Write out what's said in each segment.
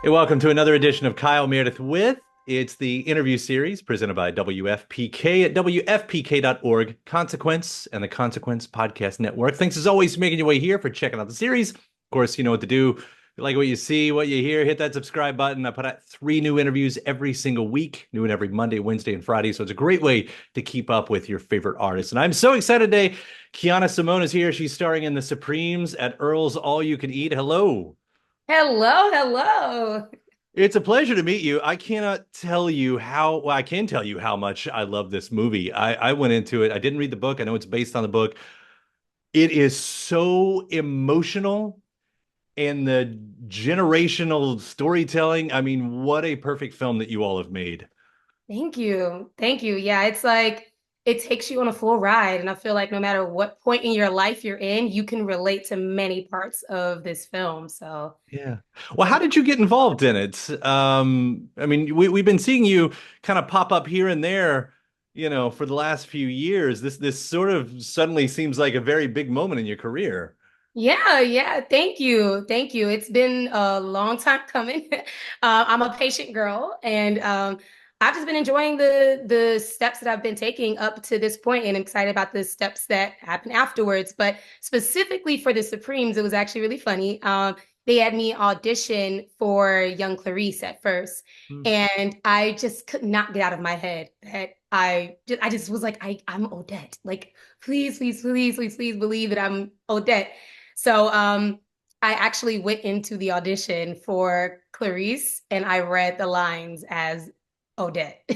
Hey, welcome to another edition of Kyle Meredith with. It's the interview series presented by WFPK at WFPK.org, Consequence, and the Consequence Podcast Network. Thanks as always for making your way here, for checking out the series. Of course, you know what to do. If you like what you see, what you hear, hit that subscribe button. I put out 3 new interviews every single week, new and every Monday, Wednesday, and Friday. So it's a great way to keep up with your favorite artists. And I'm so excited today. Kyanna Simone is here. She's starring in The Supremes at Earl's All You Can Eat. Hello. Hello, hello. It's a pleasure to meet you. I cannot tell you how, well, I can tell you how much I love this movie. I went into it. I didn't read the book. I know it's based on the book. It is so emotional and the generational storytelling. I mean, what a perfect film that you all have made. Thank you. Thank you. Yeah, it's like it takes you on a full ride. And I feel like no matter what point in your life you're in, you can relate to many parts of this film. So, Yeah. Well, how yeah. did you get involved in it? I mean, we've been seeing you kind of pop up here and there, for the last few years. This sort of suddenly seems like a very big moment in your career. Yeah, yeah. Thank you. Thank you. It's been a long time coming. I'm a patient girl, and I've just been enjoying the steps that I've been taking up to this point, and excited about the steps that happen afterwards. But specifically for the Supremes, it was actually really funny. They had me audition for young Clarice at first, Hmm. and I just could not get out of my head that I just was like, I'm Odette. Like, please, please, please, please, please believe that I'm Odette. So I actually went into the audition for Clarice and I read the lines as Odette.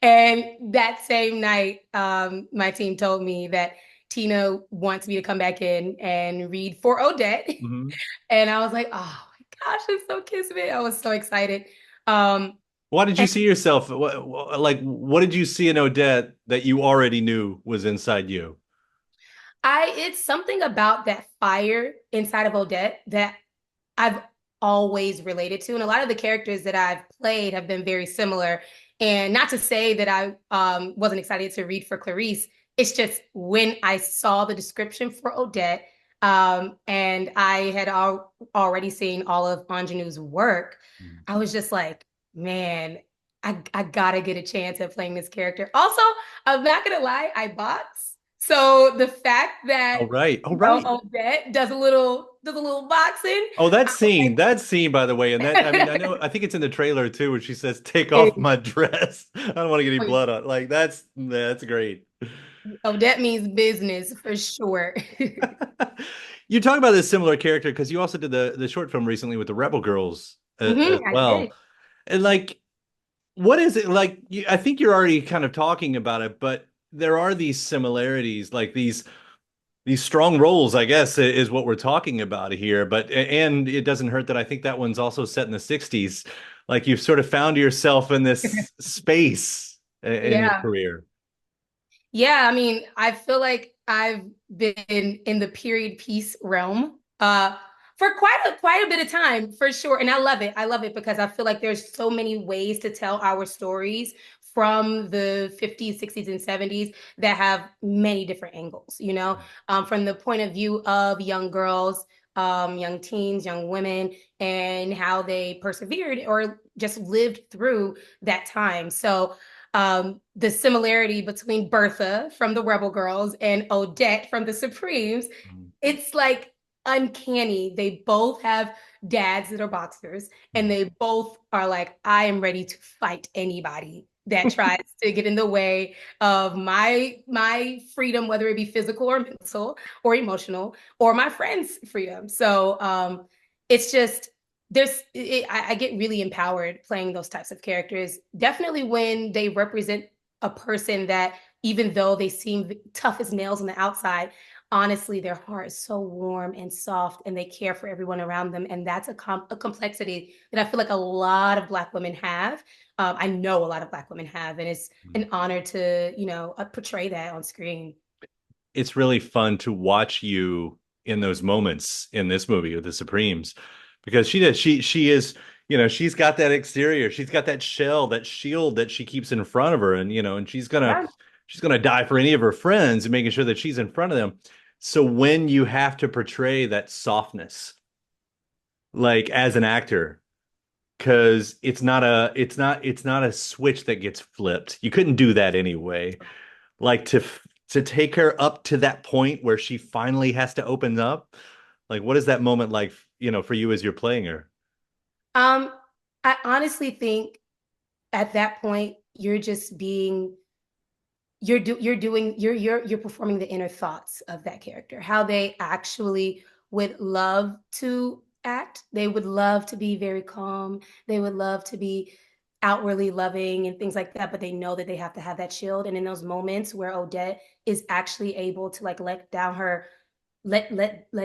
And that same night, my team told me that Tina wants me to come back in and read for Odette. Hmm. And I was like, oh my gosh, it's so kismet. I was so excited. Um, Why did you and see yourself? What did you see in Odette that you already knew was inside you? it's something about that fire inside of Odette that I've always related to. And a lot of the characters that I've played have been very similar. And not to say that I wasn't excited to read for Clarice, it's just when I saw the description for Odette, and I had already seen all of Anjanue's work, I was just like, man, I gotta get a chance at playing this character. Also, I'm not gonna lie, I box. So the fact Oh, that right. Oh, right. Odette does a little boxing. Oh, that scene, by the way, and that, I mean, I think it's in the trailer too, where she says, "Take off It- my dress. I don't want to get any blood on." Like that's great. Odette means business for sure. You talk about this similar character because you also did the short film recently with the Rebel Girls as I well. did. And like, what is it like? I think you're already kind of talking about it, but there are these similarities, like these strong roles, I guess, is what we're talking about here. But and it doesn't hurt that I think that one's also set in the 60s. Like you've sort of found yourself in this space in your Yeah. career. Yeah, I mean, I feel like I've been in the period piece realm for quite a bit of time for sure. And I love it. I love it because I feel like there's so many ways to tell our stories from the 50s, 60s, and 70s that have many different angles, from the point of view of young girls, young teens, young women, and how they persevered or just lived through that time. So the similarity between Bertha from the Rebel Girls and Odette from the Supremes, it's like uncanny. They both have dads that are boxers, and they both are like, I am ready to fight anybody that tries to get in the way of my freedom, whether it be physical or mental or emotional, or my friends' freedom. So it's just I get really empowered playing those types of characters. Definitely when they represent a person that, even though they seem tough as nails on the outside, honestly, their heart is so warm and soft, and they care for everyone around them. And that's a complexity that I feel like a lot of Black women have. I know a lot of Black women have, and it's an honor to, portray that on screen. It's really fun to watch you in those moments in this movie with the Supremes because she is, she's got that exterior, she's got that shell, that shield that she keeps in front of her, and and Yeah. she's gonna die for any of her friends and making sure that she's in front of them. So when you have to portray that softness, like as an actor, because it's not a switch that gets flipped. You couldn't do that anyway. Like to take her up to that point where she finally has to open up. Like, what is that moment like, for you as you're playing her? Um, I honestly think at that point you're just being you're doing you're performing the inner thoughts of that character, how they actually would love to act. They would love to be very calm. They would love to be outwardly loving and things like that, but they know that they have to have that shield. And in those moments where Odette is actually able to like let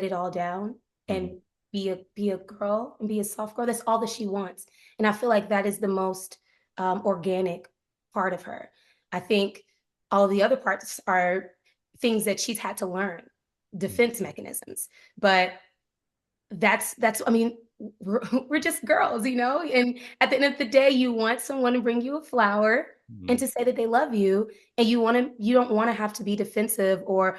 it all down Mhm. and be a girl and be a soft girl, that's all that she wants. And I feel like that is the most organic part of her. I think all the other parts are things that she's had to learn, defense mechanisms. But that's I mean, we're just girls, and at the end of the day you want someone to bring you a flower and Mhm. to say that they love you, and you don't want to have to be defensive or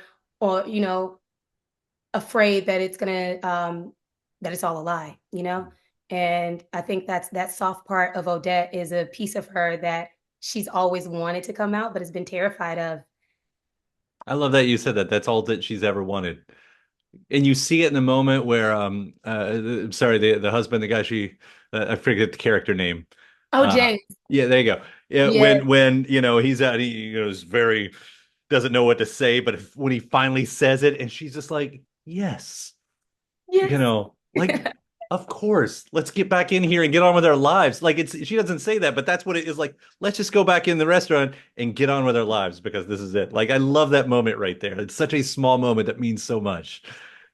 afraid that it's gonna that it's all a lie. And I think that's that soft part of Odette is a piece of her that she's always wanted to come out but has been terrified of. I love that you said that. That's all that she's ever wanted. And you see it in the moment where I'm sorry, the husband, the guy I forget the character name. Oh, Uh James. yeah, there you go. Yeah, Yes. when he's out, is very doesn't know what to say, but when he finally says it and she's just like, "Yes." Yes. Like, of course, let's get back in here and get on with our lives. Like, she doesn't say that, but that's what it is. Like, let's just go back in the restaurant and get on with our lives because this is it. Like, I love that moment right there. It's such a small moment that means so much,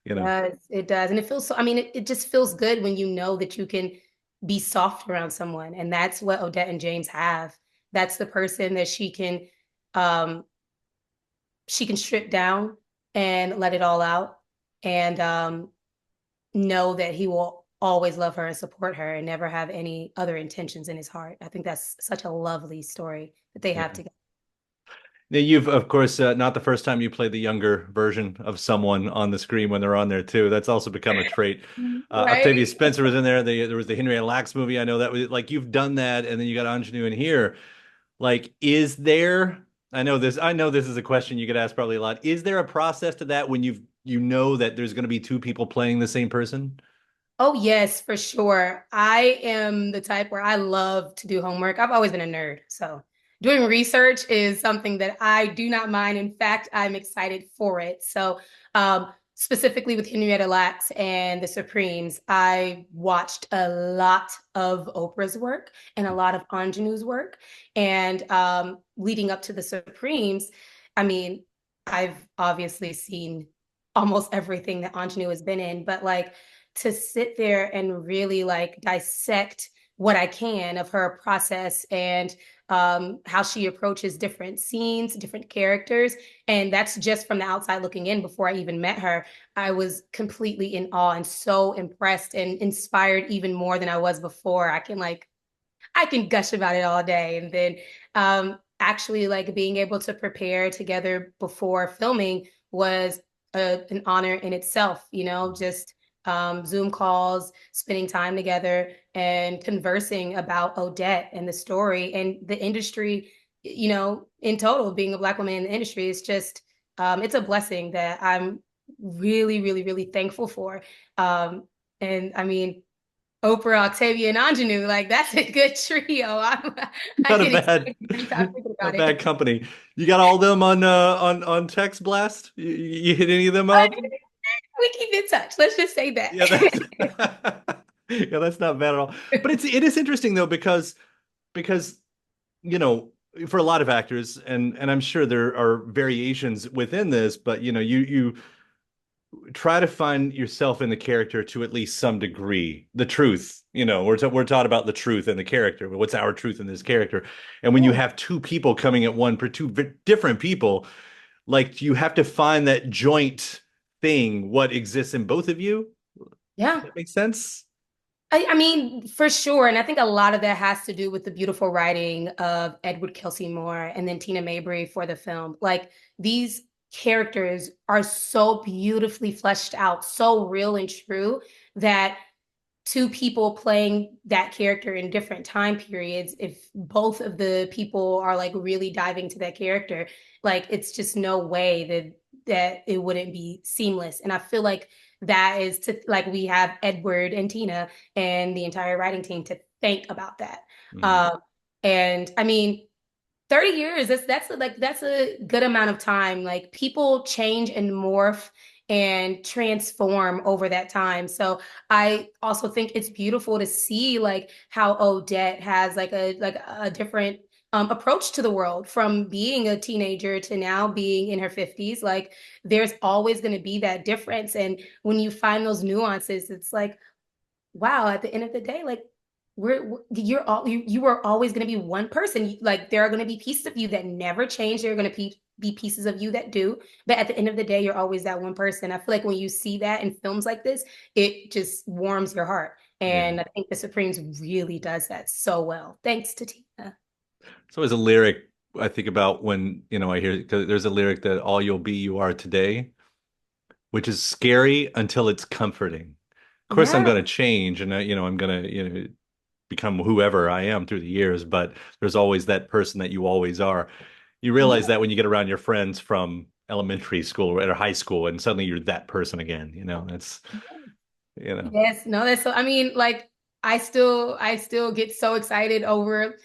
you know. Yes, it does. And it feels so, I mean, it just feels good when you know that you can be soft around someone. And that's what Odette and James have. That's the person that um, she can strip down and let it all out and know that he will always love her and support her and never have any other intentions in his heart. I think that's such a lovely story that they have Yeah. together. Now, you've, of course, not the first time you play the younger version of someone on the screen when they're on there too. That's also become a trait. Octavia Right? Spencer was in there. There was the Henrietta Lacks movie. I know that was like you've done that, and then you got Aunjanue in here. Like, is there? I know this is a question you get asked probably a lot. Is there a process to that when you know that there's going to be two people playing the same person? Oh, yes, for sure. I am the type where I love to do homework. I've always been a nerd. So doing research is something that I do not mind. In fact, I'm excited for it. So, specifically with Henrietta Lacks and the Supremes, I watched a lot of Oprah's work and a lot of Anjanue's work. And leading up to the Supremes, I mean, I've obviously seen almost everything that Anjanue has been in, but like, to sit there and really like dissect what I can of her process and how she approaches different scenes, different characters. And that's just from the outside looking in before I even met her. I was completely in awe and so impressed and inspired even more than I was before. I can gush about it all day. And then actually like being able to prepare together before filming was an honor in itself, just Zoom calls, spending time together and conversing about Odette and the story and the industry, in total, being a Black woman in the industry is just, it's a blessing that I'm really, really, really thankful for. And I mean, Oprah, Octavia, and Aunjanue, like that's a good trio. I Not a get bad, excited every time thinking not about bad it. company. You got all them on text blast? You hit any of them up? We keep in touch. Let's just say that. Yeah, that's yeah, that's not bad at all. But it is interesting though because you know, for a lot of actors, and I'm sure there are variations within this, but you try to find yourself in the character to at least some degree. The truth, we're taught about the truth in the character. What's our truth in this character? And when you Yeah. have two people coming at one for different people, like you have to find that joint thing, what exists in both of you. Yeah. That makes sense. I mean, for sure. And I think a lot of that has to do with the beautiful writing of Edward Kelsey Moore and then Tina Mabry for the film. Like these characters are so beautifully fleshed out, so real and true that two people playing that character in different time periods, if both of the people are like really diving to that character, like it's just no way that it wouldn't be seamless. And I feel like that is to like we have Edward and Tina and the entire writing team to thank about that. Mhm. Um, and I mean, 30 years, that's a good amount of time. Like people change and morph and transform over that time. So I also think it's beautiful to see like how Odette has like a different approach to the world from being a teenager to now being in her 50s. Like there's always going to be that difference. And when you find those nuances, it's like, wow, at the end of the day, like you're all you are always going to be one person. Like there are going to be pieces of you that never change. There are going to be pieces of you that do, but at the end of the day, you're always that one person. I feel like when you see that in films like this, it just warms your heart. Yeah. And I think The Supremes really does that so well. Thanks to Tina. It's always a lyric I think about when, I hear, because there's a lyric that all you'll be you are today, which is scary until it's comforting. Of course, I'm Yeah. going to change and, I'm going to, become whoever I am through the years, but there's always that person that you always are. You Yeah. realize that when you get around your friends from elementary school or high school and suddenly you're that person again, that's, you know. Yes. No, that's so I mean, like I still get so excited over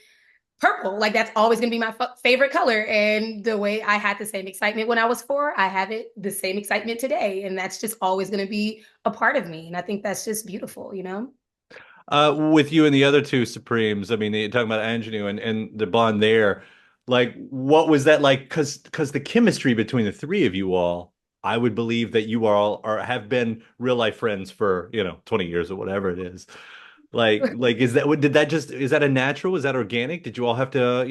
purple. Like that's always going to be my favorite color. And the way I had the same excitement when I was 4, I have it the same excitement today. And that's just always going to be a part of me. And I think that's just beautiful, you know? With you and the other two Supremes, I mean, you're talking about Aunjanue and the bond there. Like, what was that like? Because the chemistry between the three of you all, I would believe that you all are have been real life friends for 20 years or whatever it is. Like is that what did that just is that a natural? Is that organic? Did you all have to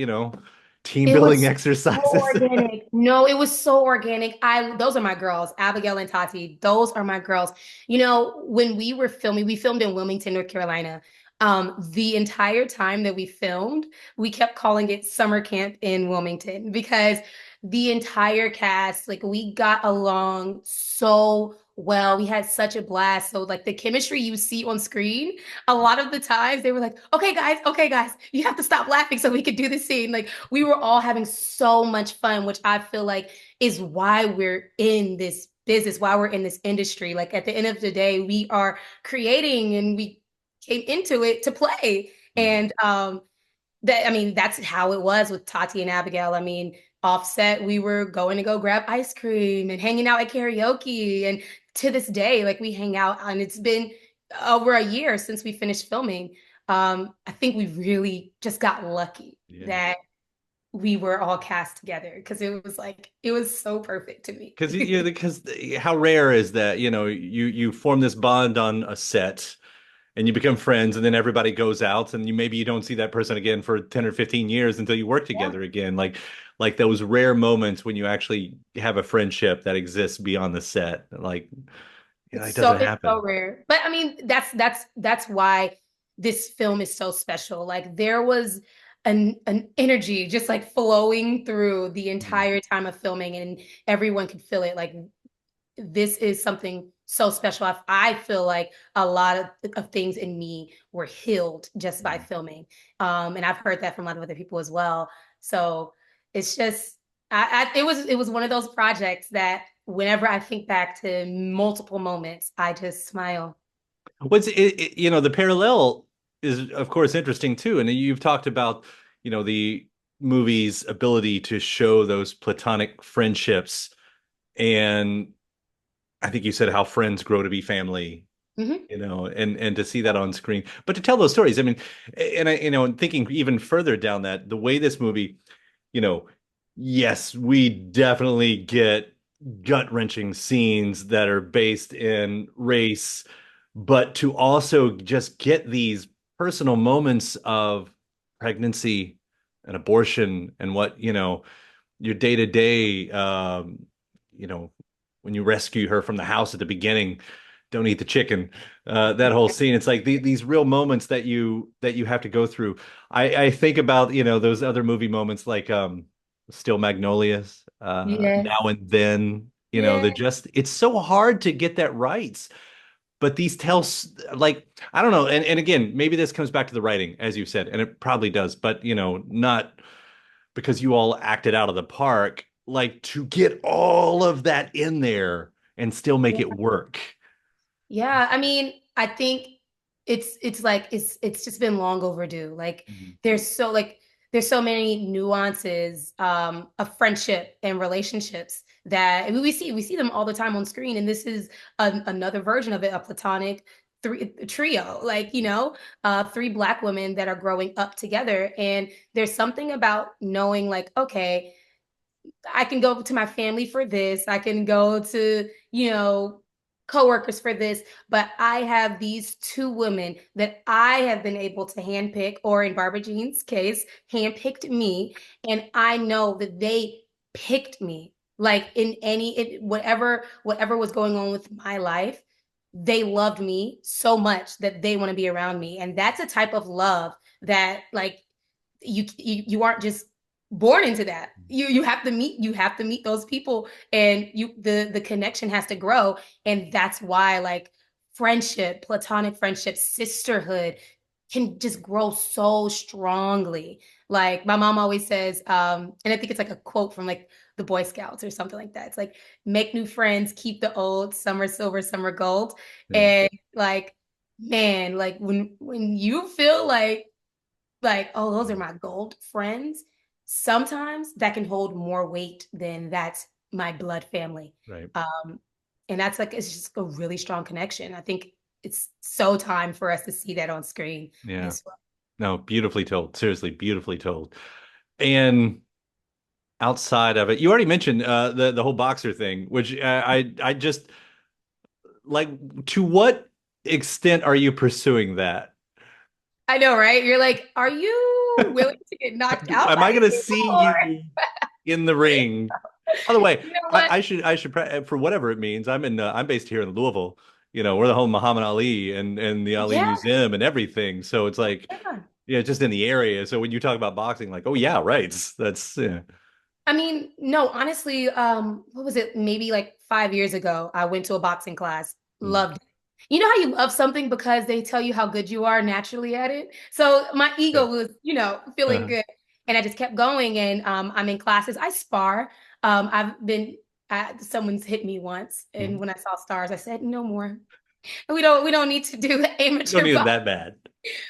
team It building was so exercises? organic. No, it was so organic. I those are my girls, Abigail and Tati. Those are my girls. You know, when we were filming, we filmed in Wilmington, North Carolina. The entire time that we filmed, we kept calling it summer camp in Wilmington because the entire cast, like we got along so well. We had such a blast. So like the chemistry you see on screen, a lot of the times they were like, okay guys, you have to stop laughing so we could do this scene. Like we were all having so much fun, which I feel like is why we're in this business, why we're in this industry. Like at the end of the day, we are creating and we came into it to play. Mm. And that I mean, that's how it was with Tati and Abigail. I mean, offset, we were going to go grab ice cream and hanging out at karaoke. And to this day, like we hang out, and it's been over a year since we finished filming. I think we really just got lucky Yeah. that we were all cast together because it was like it was so perfect to me. Because how rare is that, you form this bond on a set and you become friends and then everybody goes out and maybe you don't see that person again for 10 or 15 years until you work Yeah. together again. Like those rare moments when you actually have a friendship that exists beyond the set. Like, it doesn't It's so happen. rare. But I mean, that's why this film is so special. Like there was an energy just like flowing through the Mm. entire time of filming and everyone could feel it. Like this is something so special. I feel like a lot of things in me were healed just by Mm. filming. And I've heard that from a lot of other people as well. So it's just it was one of those projects that whenever I think back to multiple moments, I just smile. The parallel is of course interesting too. And you've talked about, the movie's ability to show those platonic friendships. And I think you said how friends grow to be family, Mhm. and to see that on screen, but to tell those stories. I mean, and I, and thinking even further down that, the way this movie, you know, yes, we definitely get gut-wrenching scenes that are based in race, but to also just get these personal moments of pregnancy and abortion and what, your day to day, you know, when you rescue her from the house at the beginning, don't eat the chicken. That whole scene, it's like these real moments that you have to go through. I think about those other movie moments like Still Magnolias, Yes. Now and Then. Yeah. They're just it's so hard to get that right. but these like, I don't know. And again, maybe this comes back to the writing, as you said, and it probably does, but not because you all acted out of the park, like to get all of that in there and still make it work. Yeah, I mean, I think it's like it's just been long overdue. Like Mhm. there's so like there's so many nuances of friendship and relationships that I mean, we see them all the time on screen, and this is another version of it, a platonic trio, like three Black women that are growing up together, and there's something about knowing like, okay, I can go to my family for this. I can go to, coworkers for this, but I have these two women that I have been able to handpick, or in Barbara Jean's case, handpicked me. And I know that they picked me. Like whatever was going on with my life, they loved me so much that they want to be around me. And that's a type of love that like you aren't just born into that. You have to meet those people, and the connection has to grow. And that's why like friendship, platonic friendship, sisterhood can just grow so strongly. Like my mom always says, and I think it's like a quote from like the Boy Scouts or something like that. It's like, make new friends, keep the old, some are silver, some are gold. Yeah. And like, man, like when you feel like, oh, those are my gold friends, sometimes that can hold more weight than that's my blood family. Right. And that's like, it's just a really strong connection. I think it's so time for us to see that on screen Yeah. as well. No, beautifully told. Seriously, beautifully told. And outside of it, you already mentioned the whole boxer thing, which I just like. To what extent are you pursuing that? I know, right? You're like, are you willing to get knocked out Am by I going these to people? see Or you in the ring? By the way, you know what? for whatever it means. I'm based here in Louisville. We're the home of Muhammad Ali and the Ali Yeah, Museum and everything. So it's like, yeah. yeah, just in the area. So when you talk about boxing, like, oh yeah, right. That's yeah. I mean, no, honestly, what was it? Maybe like 5 years ago, I went to a boxing class, Mm. loved it. You know how you love something because they tell you how good you are naturally at it? So my ego Sure. was, feeling Uh-huh. good. And I just kept going. And I'm in classes. I spar. Someone's hit me once. And Mhm. when I saw stars, I said, no more. We don't need to do You don't amateur need it boxing. that bad.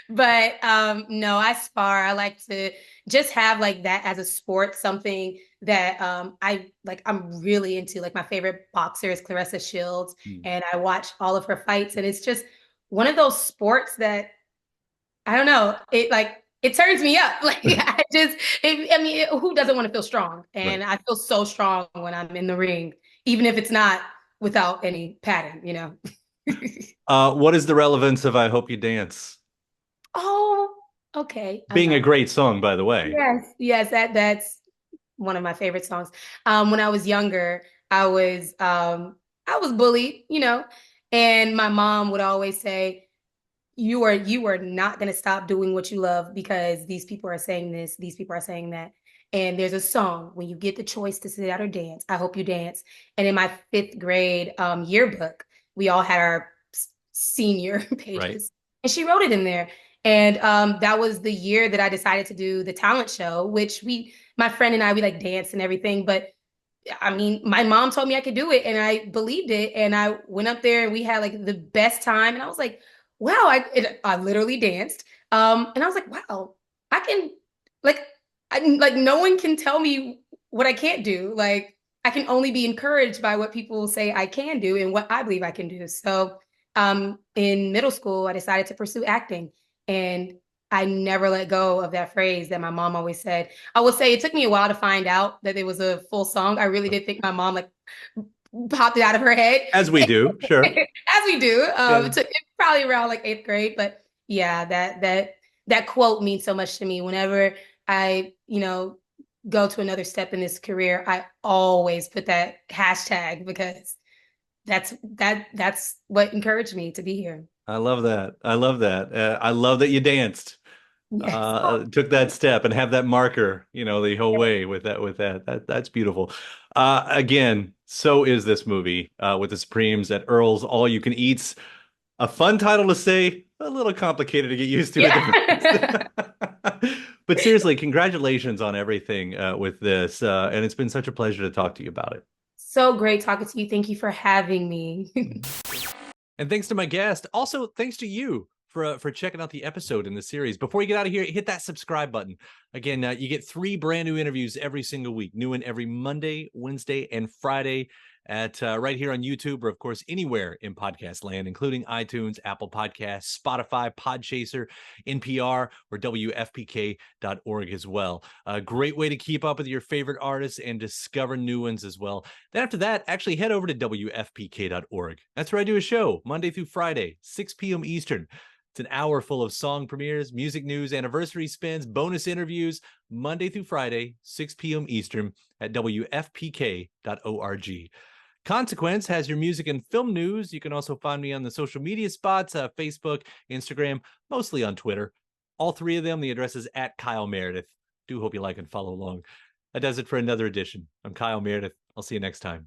But no, I spar. I like to just have like that as a sport, something that I'm really into. Like my favorite boxer is Clarissa Shields, Mm. and I watch all of her fights, and it's just one of those sports that I don't know, it turns me up. Like I mean, who doesn't want to feel strong? Right. And I feel so strong when I'm in the ring, even if it's not without any padding. What is the relevance of I Hope You Dance? Oh, okay. I'm Being a not. great song, by the way. Yes, yes, that's one of my favorite songs. When I was younger, I was bullied, and my mom would always say, you are not gonna stop doing what you love because these people are saying this, these people are saying that. And there's a song, when you get the choice to sit out or dance, I hope you dance. And in my fifth grade yearbook, we all had our senior Right. pages, and she wrote it in there. And that was the year that I decided to do the talent show, which my friend and I, we like danced and everything. But I mean, my mom told me I could do it, and I believed it. And I went up there, and we had like the best time. And I was like, wow, I literally danced. And I was like, wow, I can like like no one can tell me what I can't do. Like I can only be encouraged by what people say I can do and what I believe I can do. So in middle school, I decided to pursue acting, and I never let go of that phrase that my mom always said. I will say it took me a while to find out that it was a full song. I really did think my mom like popped it out of her head, As we do, sure. as we do. Yeah. It took probably around like eighth grade, but yeah, that quote means so much to me. Whenever I, go to another step in this career, I always put that hashtag because that's what encouraged me to be here. I love that. I love that. I love that you danced. Yes. Took that step and have that marker, the whole way with that. That's beautiful. Again, so is this movie with the Supremes at Earl's All You Can Eats. A fun title to say, a little complicated to get used to. Yeah. But seriously, congratulations on everything with this. And it's been such a pleasure to talk to you about it. So great talking to you. Thank you for having me. And thanks to my guest. Also, thanks to you for checking out the episode in the series. Before you get out of here, hit that subscribe button. Again, you get 3 brand new interviews every single week. New one every Monday, Wednesday, and Friday at right here on YouTube, or of course anywhere in podcast land, including iTunes, Apple Podcasts, Spotify, Podchaser, NPR, or WFPK.org as well. A great way to keep up with your favorite artists and discover new ones as well. Then after that, actually head over to WFPK.org. That's where I do a show Monday through Friday, 6 p.m. Eastern. It's an hour full of song premieres, music news, anniversary spins, bonus interviews, Monday through Friday, 6 p.m. Eastern at WFPK.org. Consequence has your music and film news. You can also find me on the social media spots, Facebook, Instagram, mostly on Twitter. All 3 of them, the address is at Kyle Meredith. Do hope you like and follow along. That does it for another edition. I'm Kyle Meredith. I'll see you next time.